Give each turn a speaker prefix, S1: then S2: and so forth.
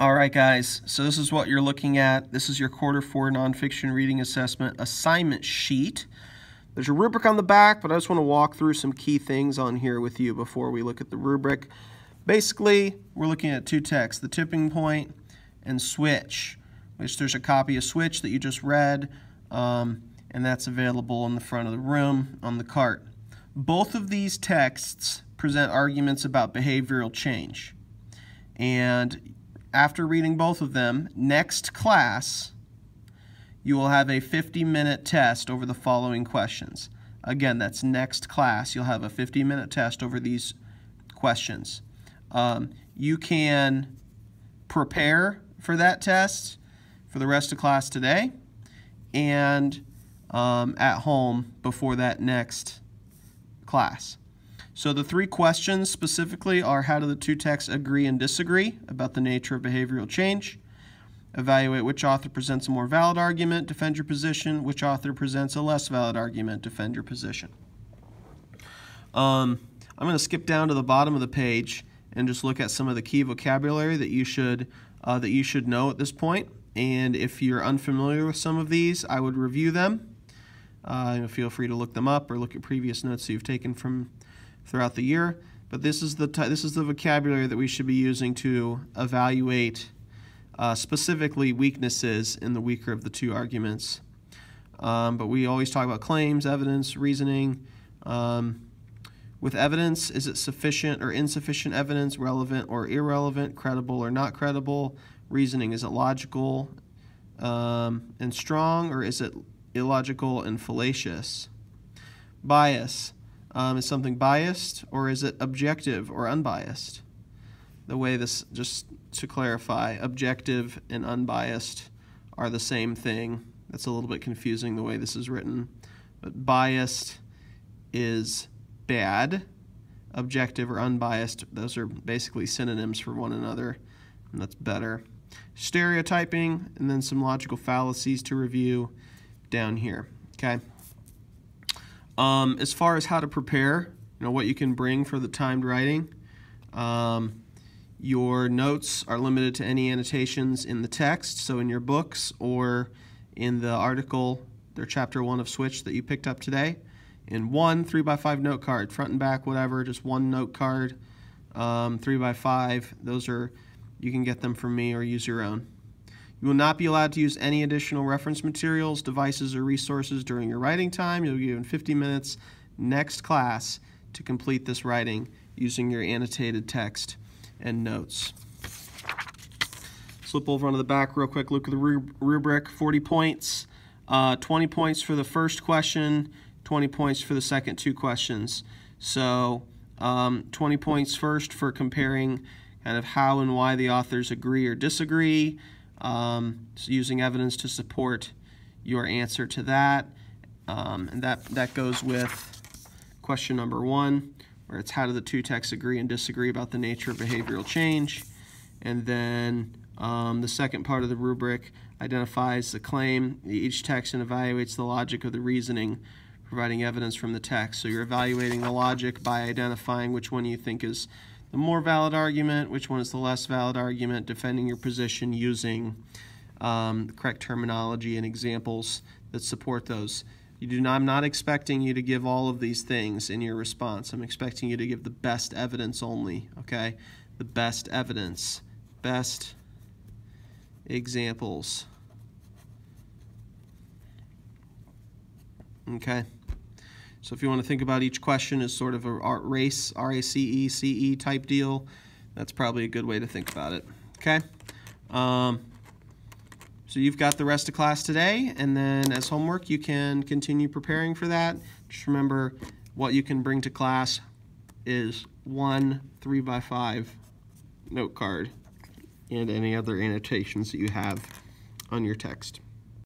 S1: All right, guys, so this is what you're looking at. This is your Quarter 4 Nonfiction Reading Assessment assignment sheet. There's a rubric on the back, but I just want to walk through some key things on here with you before we look at the rubric. Basically, we're looking at two texts, the tipping point and switch, which there's a copy of Switch that you just read, and that's available in the front of the room on the cart. Both of these texts present arguments about behavioral change. And after reading both of them, next class, you will have a 50-minute test over the following questions. Again, that's next class. You'll have a 50-minute test over these questions. You can prepare for that test for the rest of class today and at home before that next class. So the three questions specifically are: how do the two texts agree and disagree about the nature of behavioral change? Evaluate which author presents a more valid argument, defend your position. Which author presents a less valid argument, defend your position. I'm going to skip down to the bottom of the page and just look at some of the key vocabulary that you should know at this point. And if you're unfamiliar with some of these, I would review them. Feel free to look them up or look at previous notes that you've taken from throughout the year. But this is the vocabulary that we should be using to evaluate specifically weaknesses in the weaker of the two arguments. But we always talk about claims, evidence, reasoning. With evidence, is it sufficient or insufficient evidence, relevant or irrelevant, credible or not credible? Reasoning, is it logical and strong, or is it illogical and fallacious? Bias, is something biased, or is it objective or unbiased? The way this, just to clarify, objective and unbiased are the same thing. That's a little bit confusing the way this is written. But biased is bad. Objective or unbiased, those are basically synonyms for one another, and that's better. Stereotyping, and then some logical fallacies to review down here. Okay. As far as how to prepare, what you can bring for the timed writing, your notes are limited to any annotations in the text, so in your books or in the article, their chapter 1 of Switch that you picked up today. In one 3x5 note card, front and back, whatever, just one note card, 3x5. Those are, you can get them from me or use your own. You will not be allowed to use any additional reference materials, devices, or resources during your writing time. You'll be given 50 minutes next class to complete this writing using your annotated text and notes. Flip over onto the back real quick. Look at the rubric. 40 points, 20 points for the first question, 20 points for the second two questions. So 20 points first for comparing kind of how and why the authors agree or disagree, so using evidence to support your answer to that. And that goes with question number 1, where it's how do the two texts agree and disagree about the nature of behavioral change. And then the second part of the rubric identifies the claim, each text, and evaluates the logic of the reasoning, providing evidence from the text. So you're evaluating the logic by identifying which one you think is the more valid argument, which one is the less valid argument, defending your position using the correct terminology and examples that support those. I'm not expecting you to give all of these things in your response. I'm expecting you to give the best evidence only, okay? The best evidence, best examples. Okay? So if you want to think about each question as sort of a race, R-A-C-E-C-E type deal, that's probably a good way to think about it. Okay? So you've got the rest of class today, and then as homework you can continue preparing for that. Just remember, what you can bring to class is one 3x5 note card and any other annotations that you have on your text.